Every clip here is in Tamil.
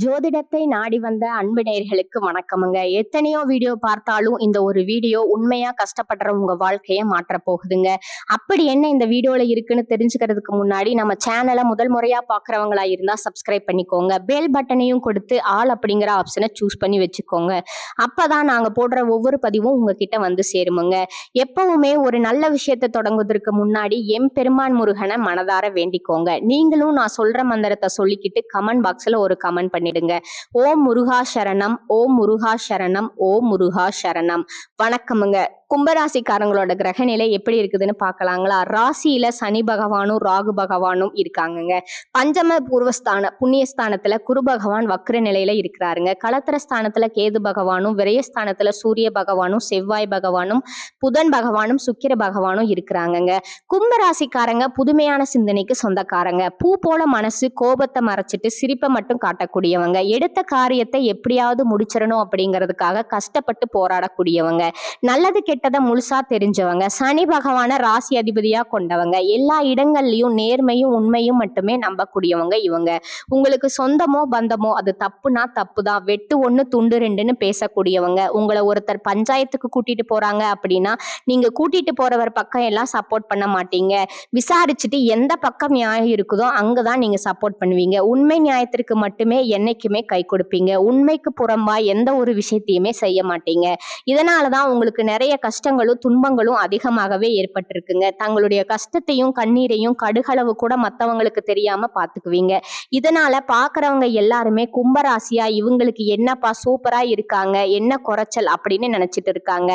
ஜோதிடத்தை நாடி வந்த அன்பு நேயர்களுக்கு வணக்கமுங்க. எத்தனையோ வீடியோ பார்த்தாலும் இந்த ஒரு வீடியோ உண்மையா கஷ்டப்படுற உங்க வாழ்க்கையை மாற்ற போகுதுங்க. அப்படி என்ன இந்த வீடியோல இருக்குன்னு தெரிஞ்சுக்கிறதுக்கு முன்னாடி நம்ம சேனலை முதல் முறையா பாக்குறவங்களா இருந்தா சப்ஸ்கிரைப் பண்ணிக்கோங்க. பெல் பட்டனையும் கொடுத்து ஆல் அப்படிங்கிற ஆப்ஷனை சூஸ் பண்ணி வச்சுக்கோங்க. அப்பதான் நாங்க போடுற ஒவ்வொரு பதிவும் உங்ககிட்ட வந்து சேருமுங்க. எப்பவுமே ஒரு நல்ல விஷயத்தை தொடங்குவதற்கு முன்னாடி எம்பெருமான் முருகனை மனதார வேண்டிக்கோங்க. நீங்களும் நான் சொல்ற மந்திரத்தை சொல்லிக்கிட்டு கமெண்ட் பாக்ஸ்ல ஒரு கமெண்ட் பண்ணிடுங்க. ஓம் முருகா சரணம், ஓம் முருகா சரணம், ஓம் முருகா சரணம். வணக்கமுங்க. கும்பராசிக்காரங்களோட கிரகநிலை எப்படி இருக்குதுன்னு பார்க்கலாங்களா? ராசியில சனி பகவானும் ராகு பகவானும் இருக்காங்கங்க. பஞ்சம பூர்வஸ்தான புண்ணியஸ்தானத்துல குரு பகவான் வக்ர நிலையில இருக்கிறாருங்க. களத்திர ஸ்தானத்துல கேது பகவானும், விரயஸ்தானத்துல சூரிய பகவானும், செவ்வாய் பகவானும், புதன் பகவானும், சுக்கிர பகவானும் இருக்கிறாங்கங்க. கும்பராசிக்காரங்க புதுமையான சிந்தனைக்கு சொந்தக்காரங்க. பூ போல மனசு, கோபத்தை மறைச்சிட்டு சிரிப்பை மட்டும் காட்டக்கூடியவங்க. எடுத்த காரியத்தை எப்படியாவது முடிச்சிடணும் அப்படிங்கிறதுக்காக கஷ்டப்பட்டு போராடக்கூடியவங்க. நல்லது கெட்டதை முழுசா தெரிஞ்சவங்க. சனி பகவான ராசி அதிபதியா கொண்டவங்க. எல்லா இடங்கள்லயும் நேர்மையும் உண்மையும் மட்டுமே நம்பக்கூடியவங்க இவங்க. உங்களுக்கு சொந்தமோ பந்தமோ அது தப்புனா தப்புதான், வெட்டு ஒண்ணு துண்டு ரெண்டுன்னு பேசக்கூடியவங்க. உங்களை ஒருத்தர் பஞ்சாயத்துக்கு கூட்டிட்டு போறாங்க அப்படின்னா நீங்க கூட்டிட்டு போறவர் பக்கம் எல்லாம் சப்போர்ட் பண்ண மாட்டீங்க. விசாரிச்சுட்டு எந்த பக்கம் நியாயம் இருக்குதோ அங்கதான் நீங்க சப்போர்ட் பண்ணுவீங்க. உண்மை நியாயத்திற்கு மட்டுமே என்னைக்குமே கை கொடுப்பீங்க. உண்மைக்கு புறம்பா எந்த ஒரு விஷயத்தையுமே செய்ய மாட்டீங்க. இதனாலதான் உங்களுக்கு நிறைய கஷ்டங்களும் துன்பங்களும் அதிகமாகவே ஏற்பட்டிருக்குங்க. தங்களுடைய கஷ்டத்தையும் கண்ணீரையும் கடுகளவு கூட மத்தவங்களுக்கு தெரியாம பாத்துக்குவீங்க. இதனால பாக்குறவங்க எல்லாருமே கும்பராசியா இவங்களுக்கு என்னப்பா சூப்பரா இருக்காங்க, என்ன குறைச்சல் அப்படின்னு நினைச்சிட்டு இருக்காங்க.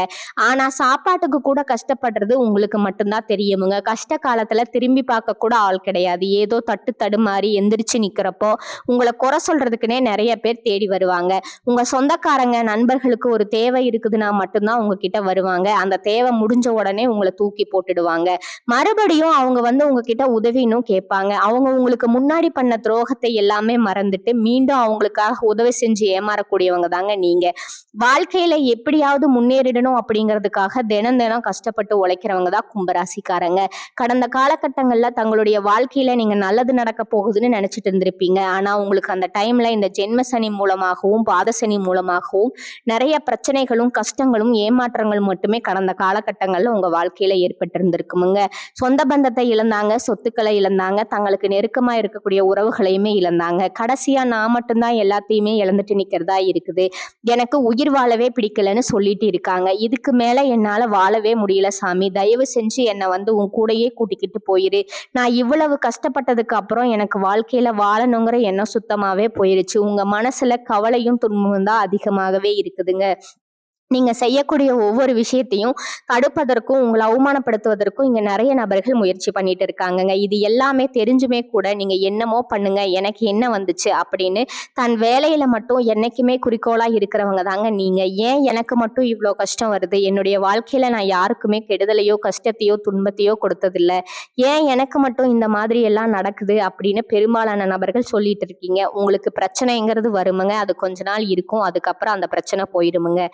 ஆனா சாப்பாட்டுக்கு கூட கஷ்டப்படுறது உங்களுக்கு மட்டும்தான் தெரியுமுங்க. கஷ்ட காலத்துல திரும்பி பார்க்க கூட ஆள் கிடையாது. ஏதோ தட்டு தடுமாறி எந்திரிச்சு நிக்கிறப்போ உங்களை குறை சொல்றதுக்குன்னே நிறைய பேர் தேடி வருவாங்க. உங்க சொந்தக்காரங்க நண்பர்களுக்கு ஒரு தேவை இருக்குதுன்னா மட்டும்தான் உங்ககிட்ட வருவாங்க. அந்த தேவை முடிஞ்ச உடனே உங்களை தூக்கி போட்டுடுவாங்க. மறுபடியும் அவங்க வந்து உங்ககிட்ட உதவினும் கேட்பாங்க. அவங்க உங்களுக்கு முன்னாடி பண்ண துரோகத்தை எல்லாமே மறந்துட்டு மீண்டும் அவங்களுக்காக உதவி செஞ்சு ஏமாறக்கூடியவங்க தாங்க நீங்க. வாழ்க்கையில எப்படியாவது முன்னேறிடணும் அப்படிங்கிறதுக்காக தினம் தினம் கஷ்டப்பட்டு உழைக்கிறவங்க தான் கும்பராசிக்காரங்க. கடந்த காலகட்டங்கள்ல தங்களுடைய வாழ்க்கையில நீங்க நல்லது நடக்க போகுதுன்னு நினைச்சிட்டு இருந்திருப்பீங்க. ஆனா உங்களுக்கு அந்த டைம்ல இந்த ஜென்ம சனி மூலமாகவும் பாதசனி மூலமாகவும் நிறைய பிரச்சனைகளும் கஷ்டங்களும் ஏமாற்றங்களும் மட்டுமே கடந்த காலகட்டங்கள்ல உங்க வாழ்க்கையில ஏற்பட்டிருந்திருக்குமுங்க. சொந்த பந்தத்தை இழந்தாங்க, சொத்துக்களை இழந்தாங்க, தங்களுக்கு நெருக்கமா இருக்கக்கூடிய உறவுகளையுமே இழந்தாங்க. கடைசியா நான் மட்டும்தான் எல்லாத்தையுமே இழந்துட்டு நிக்கிறதா இருக்குது, எனக்கு உயிர் வாழவே பிடிக்கலன்னு சொல்லிட்டு இருக்காங்க. இதுக்கு மேல என்னால வாழவே முடியல சாமி, தயவு செஞ்சு என்னை வந்து உன் கூடையே கூட்டிக்கிட்டு போயிரு. நான் இவ்வளவு கஷ்டப்பட்டதுக்கு அப்புறம் எனக்கு வாழ்க்கையில வாழணுங்கிற எண்ணம் சுத்தமாவே போயிருச்சு. உங்க மனசுல கவலையும் துன்பமும் தான் அதிகமாகவே இருக்குதுங்க. நீங்க செய்யக்கூடிய ஒவ்வொரு விஷயத்தையும் தடுப்பதற்கும் உங்களை அவமானப்படுத்துவதற்கும் இங்க நிறைய நபர்கள் முயற்சி பண்ணிட்டு இருக்காங்கங்க. இது எல்லாமே தெரிஞ்சுமே கூட நீங்க என்னமோ பண்ணுங்க, எனக்கு என்ன வந்துச்சு அப்படின்னு தன் வேலையில மட்டும் என்னைக்குமே குறிக்கோளா இருக்கிறவங்க தாங்க நீங்க. ஏன் எனக்கு மட்டும் இவ்வளோ கஷ்டம் வருது, என்னுடைய வாழ்க்கையில நான் யாருக்குமே கெடுதலையோ கஷ்டத்தையோ துன்பத்தையோ கொடுத்ததில்ல, ஏன் எனக்கு மட்டும் இந்த மாதிரி எல்லாம் நடக்குது அப்படின்னு பெரும்பாலான நபர்கள் சொல்லிட்டு இருக்கீங்க. உங்களுக்கு பிரச்சனைங்கிறது வருமுங்க, அது கொஞ்ச நாள் இருக்கும், அதுக்கப்புறம் அந்த பிரச்சனை போயிடுமுங்க.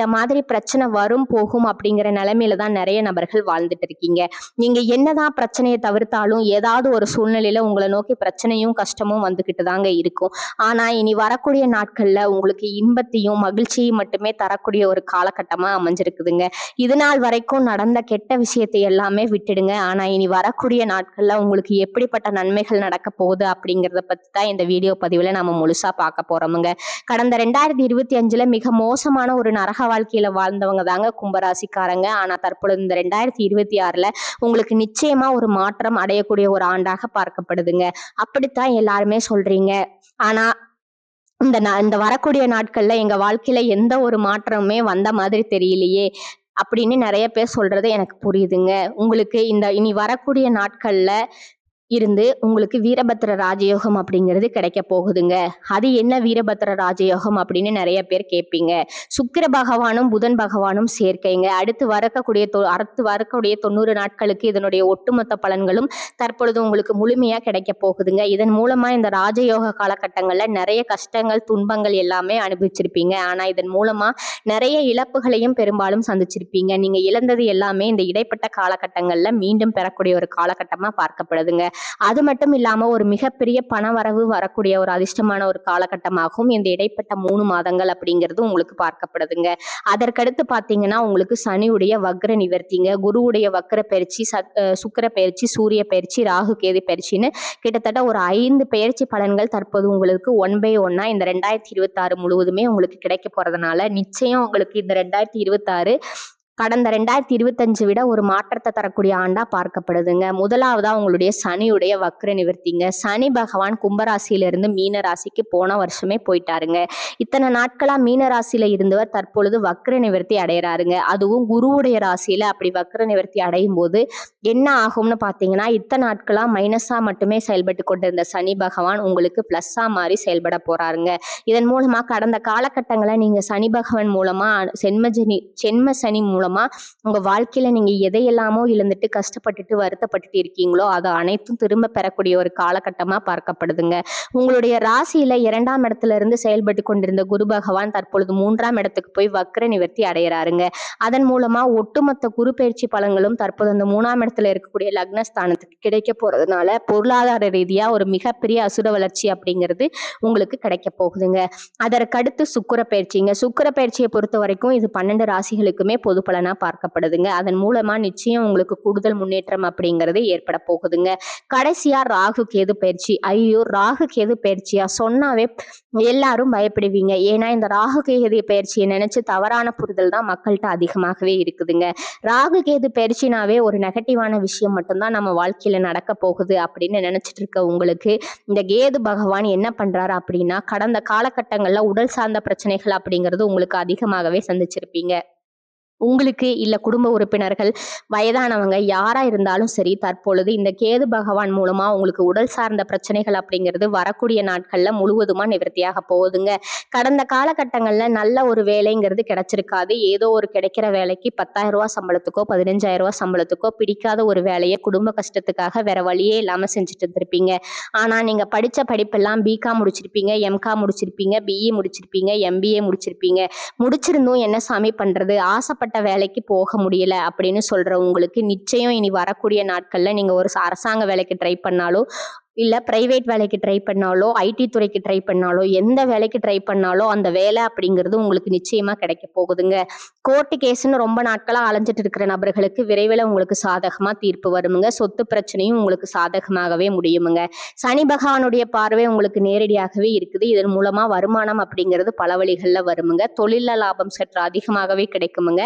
இந்த மாதிரி பிரச்சனை வரும் போகும் அப்படிங்கிற நிலைமையில தான் நிறைய நபர்கள் வாழ்ந்துட்டு இருக்கீங்க. நீங்க என்னதான் பிரச்சனையை தவிர்த்தாலும் ஏதாவது ஒரு சூழ்நிலையில உங்களை நோக்கி பிரச்சனையும் கஷ்டமும் வந்துகிட்டு தாங்க இருக்கும். ஆனா இனி வரக்கூடிய நாட்கள்ல உங்களுக்கு இன்பத்தையும் மகிழ்ச்சியும் மட்டுமே தரக்கூடிய ஒரு காலகட்டமா அமைஞ்சிருக்குதுங்க. இது நாள் வரைக்கும் நடந்த கெட்ட விஷயத்தை எல்லாமே விட்டுடுங்க. ஆனா இனி வரக்கூடிய நாட்கள்ல உங்களுக்கு எப்படிப்பட்ட நன்மைகள் நடக்க போகுது அப்படிங்கிறத பத்தி தான் இந்த வீடியோ பதிவுல நம்ம முழுசா பார்க்க போறோமுங்க. கடந்த 2025 மிக மோசமான ஒரு நரக வாழ்க்கையில வாழ்ந்தவங்க தாங்க கும்பராசிக்காரங்க. ஆனா தற்பொழுது இந்த 2026 உங்களுக்கு நிச்சயமா ஒரு மாற்றம் அடையக்கூடிய ஒரு ஆண்டாக பார்க்கப்படுதுங்க. அப்படித்தான் எல்லாருமே சொல்றீங்க. ஆனா இந்த வரக்கூடிய நாட்கள்ல எங்க வாழ்க்கையில எந்த ஒரு மாற்றமுமே வந்த மாதிரி தெரியலையே அப்படின்னு நிறைய பேர் சொல்றது எனக்கு புரியுதுங்க. உங்களுக்கு இந்த இனி வரக்கூடிய நாட்கள்ல இருந்து உங்களுக்கு வீரபத்திர ராஜயோகம் அப்படிங்கிறது கிடைக்க போகுதுங்க. அது என்ன வீரபத்திர ராஜயோகம் அப்படின்னு நிறைய பேர் கேட்பீங்க. சுக்கிர பகவானும் புதன் பகவானும் சேர்க்கைங்க. அடுத்து வரக்கூடிய 90 நாட்களுக்கு இதனுடைய ஒட்டுமொத்த பலன்களும் தற்பொழுது உங்களுக்கு முழுமையா கிடைக்க போகுதுங்க. இதன் மூலமா இந்த ராஜயோக காலகட்டங்கள்ல நிறைய கஷ்டங்கள் துன்பங்கள் எல்லாமே அனுபவிச்சிருப்பீங்க. ஆனா இதன் மூலமா நிறைய இழப்புகளையும் பெரும்பாலும் சந்திச்சிருப்பீங்க. நீங்க இழந்தது எல்லாமே இந்த இடைப்பட்ட காலகட்டங்கள்ல மீண்டும் பெறக்கூடிய ஒரு காலகட்டமா பார்க்கப்படுதுங்க. அது மட்டும் இல்லாம ஒரு மிகப்பெரிய பணவரவு வரக்கூடிய ஒரு அதிர்ஷ்டமான ஒரு காலகட்டமாகவும் இந்த இடைப்பட்ட 3 மாதங்கள் அப்படிங்கிறது உங்களுக்கு பார்க்கப்படுதுங்க. அதற்கடுத்து பாத்தீங்கன்னா உங்களுக்கு சனியுடைய வக்ர நிவர்த்திங்க, குருவுடைய வக்ர பயிற்சி, சுக்கிர பயிற்சி, சூரிய பயிற்சி, ராகு கேது பயிற்சின்னு கிட்டத்தட்ட ஒரு 5 பெயர்ச்சி பலன்கள் தற்போது உங்களுக்கு ஒன் பை ஒன்னா இந்த 2026 முழுவதுமே உங்களுக்கு கிடைக்க போறதுனால நிச்சயம் உங்களுக்கு இந்த 2026 கடந்த 2025 விட ஒரு மாற்றத்தை தரக்கூடிய ஆண்டா பார்க்கப்படுதுங்க. முதலாவதா உங்களுடைய சனியுடைய வக்ர நிவர்த்திங்க. சனி பகவான் கும்பராசியிலிருந்து மீன ராசிக்கு போன வருஷமே போயிட்டாருங்க. இத்தனை நாட்களா மீன ராசியில இருந்தவர் தற்பொழுது வக்ர நிவர்த்தி அடைகிறாருங்க. அதுவும் குருவுடைய ராசியில அப்படி வக்ர நிவர்த்தி அடையும் போது என்ன ஆகும்னு பாத்தீங்கன்னா, இத்தனை நாட்களா மைனஸா மட்டுமே செயல்பட்டு கொண்டிருந்த சனி பகவான் உங்களுக்கு பிளஸ்ஸா மாறி செயல்பட போறாருங்க. இதன் மூலமா கடந்த காலகட்டங்களை நீங்க சனி பகவான் மூலமா சென்ம சனி மூலமா உங்க வாழ்க்கையில நீங்க எதையெல்லாமோ இழந்துட்டு கஷ்டப்பட்டுட்டு வருத்தப்பட்டுட்டு இருக்கீங்களோ அதை அனைத்தும் திரும்ப பெறக்கூடிய ஒரு காலகட்டமா பார்க்கப்படுதுங்க. உங்களுடைய ராசியில 2ஆம் இடத்துல இருந்து செயல்பட்டு கொண்டிருந்த குரு பகவான் தற்பொழுது 3ஆம் இடத்துக்கு போய் வக்ர நிவர்த்தி அடைகிறாருங்க. அதன் மூலமா ஒட்டுமொத்த குரு பயிற்சி பலன்களும் தற்போது அந்த 3ஆம் இடத்துல இருக்கக்கூடிய லக்னஸ்தானத்துக்கு கிடைக்க போறதுனால பொருளாதார ரீதியா ஒரு மிகப்பெரிய அசுர வளர்ச்சி அப்படிங்கிறது உங்களுக்கு கிடைக்க போகுதுங்க. அதற்கடுத்து சுக்கிர பயிற்சிங்க. சுக்கிர பயிற்சியை பொறுத்த வரைக்கும் இது 12 ராசிகளுக்குமே பொது பலனா பார்க்கப்படுதுங்க. அதன் மூலமா நிச்சயம் உங்களுக்கு கூடுதல் முன்னேற்றம் அப்படிங்கிறது ஏற்பட போகுதுங்க. கடைசியா ராகு கேது பயிற்சி. ஐயோ, ராகு கேது பயிற்சியா சொன்னாவே எல்லாரும் பயப்படுவீங்க. ஏன்னா இந்த ராகு கேது பயிற்சியை நினைச்சு தவறான புரிதல் தான் மக்கள்கிட்ட அதிகமாகவே இருக்குதுங்க. ராகு கேது பயிற்சினாவே ஒரு நெகட்டிவான விஷயம் மட்டும்தான் நம்ம வாழ்க்கையில நடக்க போகுது அப்படின்னு நினைச்சிட்டு இருக்க உங்களுக்கு இந்த கேது பகவான் என்ன பண்றாரு அப்படின்னா, கடந்த காலகட்டங்கள்ல உடல் சார்ந்த பிரச்சனைகள் அப்படிங்கிறது உங்களுக்கு அதிகமாகவே சந்திச்சிருப்பீங்க. உங்களுக்கு இல்ல குடும்ப உறுப்பினர்கள், வயதானவங்க யாரா இருந்தாலும் சரி, தற்பொழுது இந்த கேது பகவான் மூலமா உங்களுக்கு உடல் சார்ந்த பிரச்சனைகள் அப்படிங்கிறது வரக்கூடிய நாட்கள்ல முழுவதுமா நிவர்த்தியாக போகுதுங்க. கடந்த காலகட்டங்கள்ல நல்ல ஒரு வேலைங்கிறது கிடைச்சிருக்காது. ஏதோ ஒரு கிடைக்கிற வேலைக்கு 10,000 ரூபாய் சம்பளத்துக்கோ 15,000 ரூபாய் சம்பளத்துக்கோ பிடிக்காத ஒரு வேலையை குடும்ப கஷ்டத்துக்காக வேற வழியே இல்லாம செஞ்சுட்டு இருந்திருப்பீங்க. ஆனா நீங்க படிச்ச படிப்பெல்லாம் பிகாம் முடிச்சிருப்பீங்க, எம்காம் முடிச்சிருப்பீங்க, பிஇ முடிச்சிருப்பீங்க, எம்பிஏ முடிச்சிருப்பீங்க. முடிச்சிருந்தும் என்ன சாமி பண்றது, ஆசைப்பட்ட வேலைக்கு போக முடியல அப்படின்னு சொல்ற உங்களுக்கு நிச்சயம் இனி வரக்கூடிய நாட்கள்ல நீங்க ஒரு அரசாங்க வேலைக்கு ட்ரை பண்ணாலோ இல்ல பிரைவேட் வேலைக்கு ட்ரை பண்ணாலோ, ஐடி துறைக்கு ட்ரை பண்ணாலோ, எந்த வேலைக்கு ட்ரை பண்ணாலோ அந்த வேலை அப்படிங்கிறது உங்களுக்கு நிச்சயமா கிடைக்க போகுதுங்க. கோர்ட்டு கேஸ்ன்னு ரொம்ப நாட்களா அலைஞ்சிட்டு இருக்கிற நபர்களுக்கு விரைவில் உங்களுக்கு சாதகமா தீர்ப்பு வருமுங்க. சொத்து பிரச்சனையும் உங்களுக்கு சாதகமாகவே முடியுமுங்க. சனி பகவானுடைய பார்வை உங்களுக்கு நேரடியாகவே இருக்குது. இதன் மூலமா வருமானம் அப்படிங்கிறது பல வழிகள்ல வருமுங்க. தொழில லாபம் சற்று அதிகமாகவே கிடைக்குமுங்க.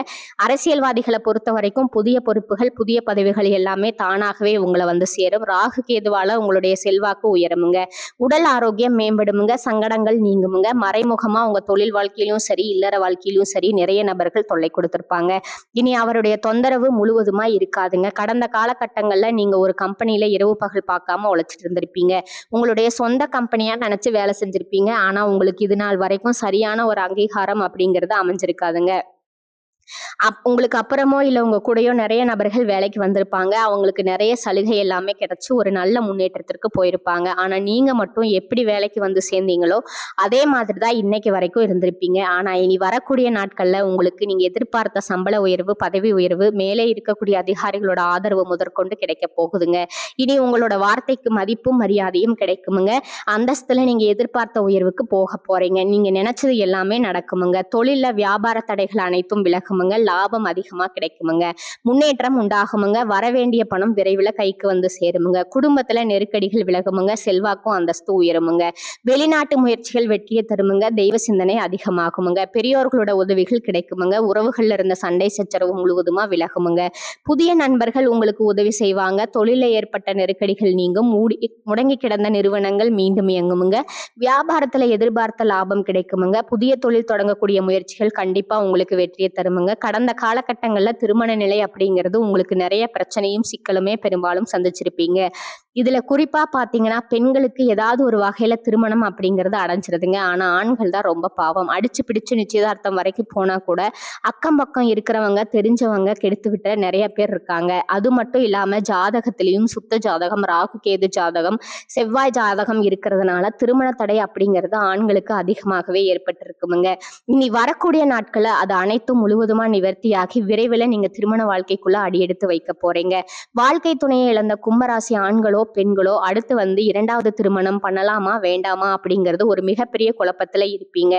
அரசியல்வாதிகளை பொறுத்த வரைக்கும் புதிய பொறுப்புகள், புதிய பதவிகள் எல்லாமே தானாகவே உங்களை வந்து சேரும். ராகு கேதுவால உங்களுடைய செல்வாக்கு உயருமுங்க. உடல் ஆரோக்கியம் மேம்படுமுங்க. சங்கடங்கள் நீங்குமுங்க. மறைமுகமா உங்க தொழில் வாழ்க்கையிலும் சரி, இல்லற வாழ்க்கையிலும் சரி நிறைய நபர்கள் தொல்லை கொடுத்திருப்பாங்க. இனி அவருடைய தொந்தரவு முழுவதுமா இருக்காதுங்க. கடந்த காலகட்டங்கள்ல நீங்க ஒரு கம்பெனில இரவு பகல் பார்க்காம உழைச்சிட்டு இருந்திருப்பீங்க. உங்களுடைய சொந்த கம்பெனியா நினைச்சு வேலை செஞ்சிருப்பீங்க. ஆனா உங்களுக்கு இது நாள் வரைக்கும் சரியான ஒரு அங்கீகாரம் அப்படிங்கிறது அமைஞ்சிருக்காதுங்க. உங்களுக்கு அப்புறமோ இல்ல உங்க கூடயோ நிறைய நபர்கள் வேலைக்கு வந்திருப்பாங்க. அவங்களுக்கு நிறைய சலுகை எல்லாமே கிடைச்சு ஒரு நல்ல முன்னேற்றத்திற்கு போயிருப்பாங்க. ஆனா நீங்க மட்டும் எப்படி வேலைக்கு வந்து சேர்ந்தீங்களோ அதே மாதிரி தான் இன்னைக்கு வரைக்கும் இருந்திருப்பீங்க. ஆனா இனி வரக்கூடிய நாட்கள்ல உங்களுக்கு நீங்க எதிர்பார்த்த சம்பள உயர்வு, பதவி உயர்வு, மேலே இருக்கக்கூடிய அதிகாரிகளோட ஆதரவு முதற்கொண்டு கிடைக்க போகுதுங்க. இனி உங்களோட வார்த்தைக்கு மதிப்பும் மரியாதையும் கிடைக்குமுங்க. அந்தஸ்துல நீங்க எதிர்பார்த்த உயர்வுக்கு போக போறீங்க. நீங்க நினைச்சது எல்லாமே நடக்குமுங்க. தொழில வியாபார தடைகள் அனைத்தும் விலகுமுங்க. லாபம் அதிகமா கிடைக்குமுங்க. முன்னேற்றம் உண்டாகுமுங்க. வரவேண்டிய பணம் விரைவில் கைக்கு வந்து சேருமுங்க. குடும்பத்துல நெருக்கடிகள் விலகுமுங்க. செல்வாக்கும் அந்தஸ்து உயருமுங்க. வெளிநாட்டு முயற்சிகள் வெற்றியை தருமுங்க. தெய்வ சிந்தனை அதிகமாகுமுங்க. பெரியோர்களோட உதவிகள் கிடைக்குமுங்க. உறவுகள்ல இருந்த சண்டை சச்சரவு முழுவதுமா விலகுமுங்க. புதிய நண்பர்கள் உங்களுக்கு உதவி செய்வாங்க. தொழில ஏற்பட்ட நெருக்கடிகள் நீங்கும். முடங்கி கிடந்த நிறுவனங்கள் மீண்டும் இயங்குமுங்க. வியாபாரத்துல எதிர்பார்த்த லாபம் கிடைக்குமுங்க. புதிய தொழில் தொடங்கக்கூடிய முயற்சிகள் கண்டிப்பா உங்களுக்கு வெற்றியை தருமுங்க. கடந்த காலகட்டங்கள்ல திருமண நிலை அப்படிங்கிறது உங்களுக்கு நிறைய பிரச்சனையும் சிக்கலுமே பெரும்பாலும் சந்திச்சிருப்பீங்க. இதுல குறிப்பா பாத்தீங்கன்னா பெண்களுக்கு ஏதாவது ஒரு வகையில திருமணம் அப்படிங்கறது அடைஞ்சிருதுங்க. ஆனா ஆண்கள் தான் ரொம்ப பாவம். அடிச்சு பிடிச்சு நிச்சயதார்த்தம் வரைக்கும் போனா கூட அக்கம் பக்கம் இருக்கிறவங்க, தெரிஞ்சவங்க கெடுத்து விட்ட நிறைய பேர் இருக்காங்க. அது மட்டும் இல்லாம ஜாதகத்திலையும் சுத்த ஜாதகம், ராகு கேது ஜாதகம், செவ்வாய் ஜாதகம் இருக்கிறதுனால திருமண தடை அப்படிங்கிறது ஆண்களுக்கு அதிகமாகவே ஏற்பட்டிருக்குமுங்க. இனி வரக்கூடிய நாட்கள்ல அது அனைத்தும் முழுவதும் முழுவதுமா நிவர்த்தியாகி விரைவில் நீங்க திருமண வாழ்க்கைக்குள்ள அடியெடுத்து வைக்க போறீங்க. வாழ்க்கை துணையை இழந்த கும்பராசி ஆண்களோ பெண்களோ அடுத்து இரண்டாவது திருமணம் பண்ணலாமா வேண்டாமா அப்படிங்கிறது ஒரு மிகப்பெரிய குழப்பத்துல இருப்பீங்க.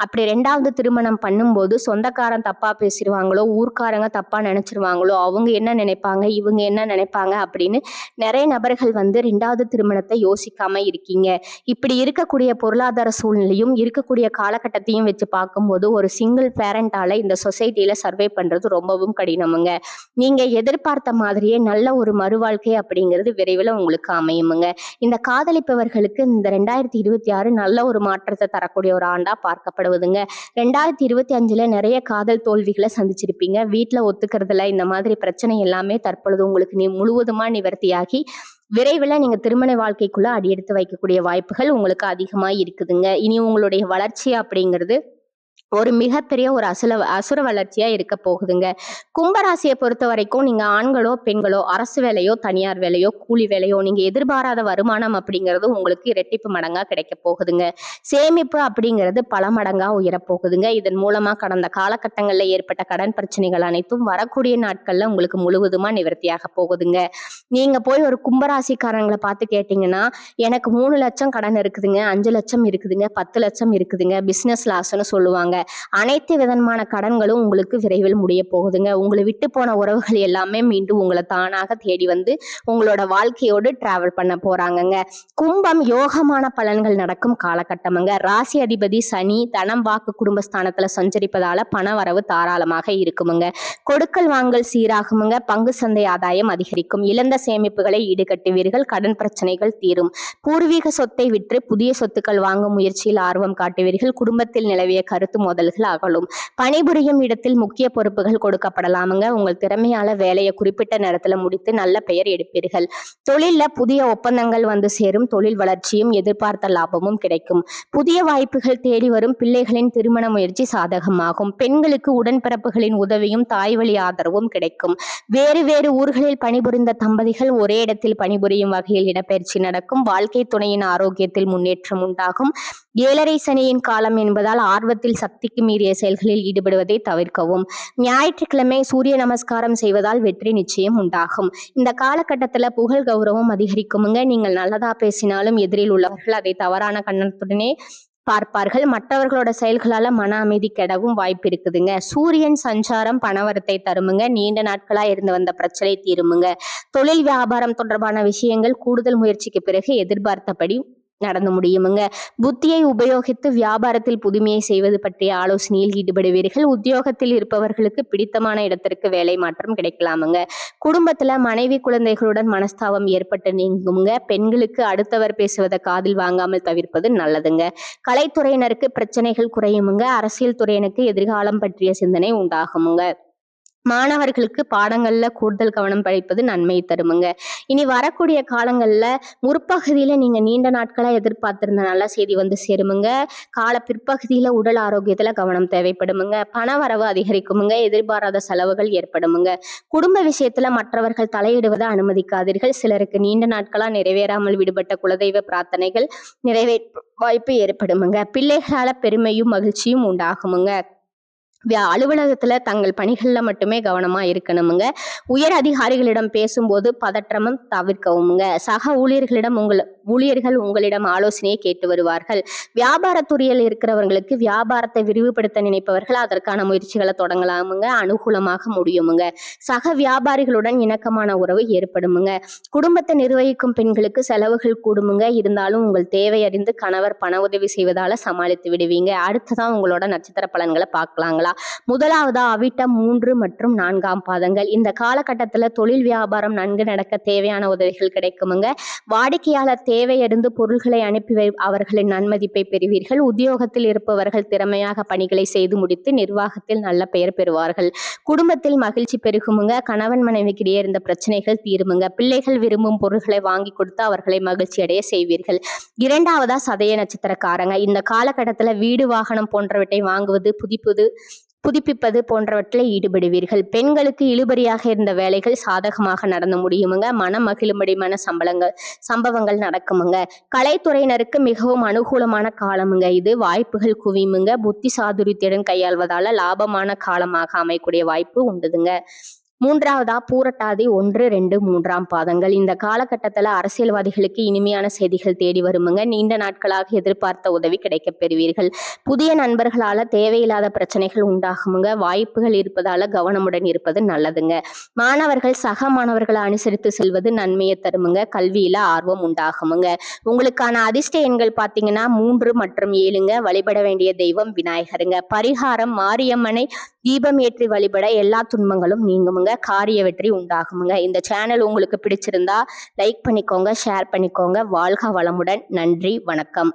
அப்படி ரெண்டாவது திருமணம் பண்ணும்போது சொந்தக்காரன் தப்பா பேசிடுவாங்களோ, ஊர்க்காரங்க தப்பா நினைச்சிருவாங்களோ, அவங்க என்ன நினைப்பாங்க, இவங்க என்ன நினைப்பாங்க அப்படின்னு நிறைய நபர்கள் ரெண்டாவது திருமணத்தை யோசிக்காம இருக்கீங்க. இப்படி இருக்கக்கூடிய பொருளாதார சூழ்நிலையும் இருக்கக்கூடிய காலகட்டத்தையும் வச்சு பார்க்கும்போது ஒரு சிங்கிள் பேரண்டால இந்த சொசைட்டில சர்வே பண்றது ரொம்பவும் கடினமுங்க. நீங்க எதிர்பார்த்த மாதிரியே நல்ல ஒரு மறுவாழ்க்கை அப்படிங்கிறது விரைவில் உங்களுக்கு அமையுமுங்க. இந்த காதலிப்பவர்களுக்கு இந்த 2026 நல்ல ஒரு மாற்றத்தை தரக்கூடிய ஒரு ஆண்டா பார்க்கப்படுவதுங்க. 2025ல நிறைய காதல் தோல்விகளை சந்திச்சிருப்பீங்க. வீட்டுல ஒத்துக்கிறதுல இந்த மாதிரி பிரச்சனை எல்லாமே தற்பொழுது உங்களுக்கு முழுவதுமா நிவர்த்தியாகி விரைவில் நீங்க திருமண வாழ்க்கைக்குள்ள அடியெடுத்து வைக்கக்கூடிய வாய்ப்புகள் உங்களுக்கு அதிகமா இருக்குதுங்க. இனி உங்களுடைய வளர்ச்சி அப்படிங்கிறது ஒரு மிகப்பெரிய ஒரு அசுர வளர்ச்சியா இருக்க போகுதுங்க. கும்பராசியை பொறுத்த வரைக்கும் நீங்க ஆண்களோ பெண்களோ அரசு வேலையோ தனியார் வேலையோ கூலி வேலையோ நீங்க எதிர்பாராத வருமானம் அப்படிங்கிறது உங்களுக்கு இரட்டிப்பு மடங்கா கிடைக்க போகுதுங்க. சேமிப்பு அப்படிங்கிறது பல மடங்கா உயரப்போகுதுங்க. இதன் மூலமா கடந்த காலகட்டங்கள்ல ஏற்பட்ட கடன் பிரச்சனைகள் அனைத்தும் வரக்கூடிய நாட்கள்ல உங்களுக்கு முழுவதுமா நிவர்த்தியாக போகுதுங்க. நீங்க போய் ஒரு கும்பராசிக்காரங்களை பார்த்து கேட்டீங்கன்னா எனக்கு 3 லட்சம் கடன் இருக்குதுங்க, 5 லட்சம் இருக்குதுங்க, 10 லட்சம் இருக்குதுங்க, பிசினஸ் லாஸ்ன்னு சொல்லுவாங்க. அனைத்து விதமான கடன்களும் உங்களுக்கு விரைவில் முடிய போகுதுங்க. உங்களை விட்டு போன உறவுகள் எல்லாமே மீண்டும் உங்களை தானாக தேடி உங்களோட வாழ்க்கையோடு டிராவல் பண்ண போறாங்கங்க. கும்பம் யோகமான பலன்கள் நடக்கும் காலகட்டமுங்க. ராசி அதிபதி சனி தனம் வாக்கு குடும்பஸ்தானத்துல சஞ்சரிப்பதால பண வரவு தாராளமாக இருக்குமுங்க. கொடுக்கல் வாங்கல் சீராகுமுங்க. பங்கு சந்தை ஆதாயம் அதிகரிக்கும். இழந்த சேமிப்புகளை ஈடுகட்டுவீர்கள். கடன் பிரச்சனைகள் தீரும். பூர்வீக சொத்தை விற்று புதிய சொத்துக்கள் வாங்கும் முயற்சியில் ஆர்வம் காட்டுவீர்கள். குடும்பத்தில் நிலவிய கருத்து மோதல்கள் அகலும். பணிபுரியும் இடத்தில் முக்கிய பொறுப்புகள் கொடுக்கப்படலாமுங்க. உங்கள் திறமையால வேலையை குறிப்பிட்ட நேரத்துல முடித்து நல்ல பெயர் எடுப்பீர்கள். தொழில்ல புதிய ஒப்பந்தங்கள் சேரும். தொழில் வளர்ச்சியும் எதிர்பார்த்த லாபமும் கிடைக்கும். புதிய வாய்ப்புகள் தேடி வரும். பிள்ளைகளின் திருமண முயற்சி சாதகமாகும். பெண்களுக்கு உடன்பிறப்புகளின் உதவியும் தாய் வழி ஆதரவும் கிடைக்கும். வேறு வேறு ஊர்களில் பணிபுரிந்த தம்பதிகள் ஒரே இடத்தில் பணிபுரியும் வகையில் இடப்பெயர்ச்சி நடக்கும். வாழ்க்கை துணையின் ஆரோக்கியத்தில் முன்னேற்றம் உண்டாகும். 7.5 சனியின் காலம் என்பதால் ஆர்வத்தில் சக்திக்கு மீறிய செயல்களில் ஈடுபடுவதை தவிர்க்கவும். ஞாயிற்றுக்கிழமை சூரிய நமஸ்காரம் செய்வதால் வெற்றி நிச்சயம் உண்டாகும். இந்த காலகட்டத்துல புகழ் கௌரவம் அதிகரிக்குமுங்க. நீங்கள் நல்லதா பேசினாலும் எதிரில் உள்ளவர்கள் அதை தவறான கண்ணத்துடனே பார்ப்பார்கள். மற்றவர்களோட செயல்களால மன அமைதி கெடவும் வாய்ப்பு இருக்குதுங்க. சூரியன் சஞ்சாரம் பணவரத்தை தருமுங்க. நீண்ட நாட்களா இருந்து வந்த பிரச்சனை தீருமுங்க. தொழில் வியாபாரம் தொடர்பான விஷயங்கள் கூடுதல் முயற்சிக்கு பிறகு எதிர்பார்த்தபடி நடந்து முடியுமுங்க. புத்தியை உபயோகித்து வியாபாரத்தில் புதுமையை செய்வது பற்றிய ஆலோசனையில் ஈடுபடுவீர்கள். உத்தியோகத்தில் இருப்பவர்களுக்கு பிடித்தமான இடத்திற்கு வேலை மாற்றம் கிடைக்கலாமுங்க. குடும்பத்துல மனைவி குழந்தைகளுடன் மனஸ்தாபம் ஏற்பட்டு நீங்குங்க. பெண்களுக்கு அடுத்தவர் பேசுவதை காதில் வாங்காமல் தவிர்ப்பது நல்லதுங்க. கலைத்துறையினருக்கு பிரச்சனைகள் குறையுமுங்க. அரசியல் துறையினருக்கு எதிர்காலம் பற்றிய சிந்தனை உண்டாகுமுங்க. மாணவர்களுக்கு பாடங்கள்ல கூடுதல் கவனம் படிப்பது நன்மை தருமுங்க. இனி வரக்கூடிய காலங்கள்ல முற்பகுதியில நீங்க நீண்ட நாட்களா எதிர்பார்த்திருந்த நல்ல செய்தி சேருமுங்க. கால பிற்பகுதியில உடல் ஆரோக்கியத்துல கவனம் தேவைப்படுமுங்க. பண வரவு அதிகரிக்குமுங்க. எதிர்பாராத செலவுகள் ஏற்படுமுங்க. குடும்ப விஷயத்துல மற்றவர்கள் தலையிடுவதை அனுமதிக்காதீர்கள். சிலருக்கு நீண்ட நாட்களா நிறைவேறாமல் விடுபட்ட குலதெய்வ பிரார்த்தனைகள் நிறைவேற்ற வாய்ப்பு ஏற்படுமுங்க. பிள்ளைகளால பெருமையும் மகிழ்ச்சியும் உண்டாகுமுங்க. அலுவலகத்துல தங்கள் பணிகள்ல மட்டுமே கவனமா இருக்கணுமுங்க. உயர் அதிகாரிகளிடம் பேசும்போது பதற்றமும் தவிர்க்கவுமுங்க. சக ஊழியர்கள் உங்களிடம் ஆலோசனையை கேட்டு வருவார்கள். வியாபாரத்துறையில் இருக்கிறவங்களுக்கு வியாபாரத்தை விரிவுபடுத்த நினைப்பவர்கள் அதற்கான முயற்சிகளை தொடங்கலாமுங்க. அனுகூலமாக முடியுமுங்க. சக வியாபாரிகளுடன் இணக்கமான உறவு ஏற்படுமுங்க. குடும்பத்தை நிர்வகிக்கும் பெண்களுக்கு செலவுகள் கூடுமுங்க. இருந்தாலும் உங்கள் தேவை அறிந்து கணவர் பண உதவி செய்வதால சமாளித்து விடுவீங்க. அடுத்ததான் உங்களோட நட்சத்திர பலன்களை பார்க்கலாங்களா? முதலாவதா அவிட்டம் 3 மற்றும் 4ஆம் பாதங்கள். இந்த காலகட்டத்துல தொழில் வியாபாரம் நன்கு நடக்க தேவையான உதவிகள் கிடைக்குமுங்க. வாடிக்கையாளர் தேவை அறிந்து பொருள்களை அனுப்பி அவர்களின் நன்மதிப்பை பெறுவீர்கள். உத்தியோகத்தில் இருப்பவர்கள் திறமையாக பணிகளை செய்து முடித்து நிர்வாகத்தில் நல்ல பெயர் பெறுவார்கள். குடும்பத்தில் மகிழ்ச்சி பெருகுமுங்க. கணவன் மனைவிக்கிடையே இருந்த பிரச்சனைகள் தீருமுங்க. பிள்ளைகள் விரும்பும் பொருட்களை வாங்கி கொடுத்து அவர்களை மகிழ்ச்சி அடைய செய்வீர்கள். இரண்டாவதா சதய நட்சத்திரக்காரங்க. இந்த காலகட்டத்துல வீடு வாகனம் போன்றவற்றை வாங்குவது, புது புதுப்பிப்பது போன்றவற்றில் ஈடுபடுவீர்கள். பெண்களுக்கு இழுபறியாக இருந்த வேலைகள் சாதகமாக நடந்து முடியுமுங்க. மனம் மகிழும்படியான சம்பவங்கள் நடக்குமுங்க. கலைத்துறையினருக்கு மிகவும் அனுகூலமான காலமுங்க இது. வாய்ப்புகள் குவியுமுங்க. புத்தி சாதுரியத்துடன் கையாள்வதால லாபமான காலமாக அமையக்கூடிய வாய்ப்பு உண்டுதுங்க. மூன்றாவதா பூரட்டாதி 1, 2, 3ஆம் பாதங்கள். இந்த காலகட்டத்தில் அரசியல்வாதிகளுக்கு இனிமையான செய்திகள் தேடி வருமுங்க. நீண்ட நாட்களாக எதிர்பார்த்த உதவி கிடைக்கப் பெறுவீர்கள். புதிய நண்பர்களால தேவையில்லாத பிரச்சனைகள் உண்டாகுமுங்க. வாய்ப்புகள் இருப்பதால கவனமுடன் இருப்பது நல்லதுங்க. மாணவர்கள் சக மாணவர்களை அனுசரித்து செல்வது நன்மையை தருமுங்க. கல்வியில ஆர்வம் உண்டாகுமுங்க. உங்களுக்கான அதிர்ஷ்ட எண்கள் பார்த்தீங்கன்னா 3 மற்றும் 7ங்க. வழிபட வேண்டிய தெய்வம் விநாயகருங்க. பரிகாரம் மாரியம்மனை தீபம் ஏற்றி வழிபட எல்லா துன்பங்களும் நீங்குமுங்க. காரிய வெற்றி உண்டாகுமுங்க. இந்த சேனல் உங்களுக்கு பிடிச்சிருந்தா லைக் பண்ணிக்கோங்க, ஷேர் பண்ணிக்கோங்க. வாழ்க வளமுடன். நன்றி, வணக்கம்.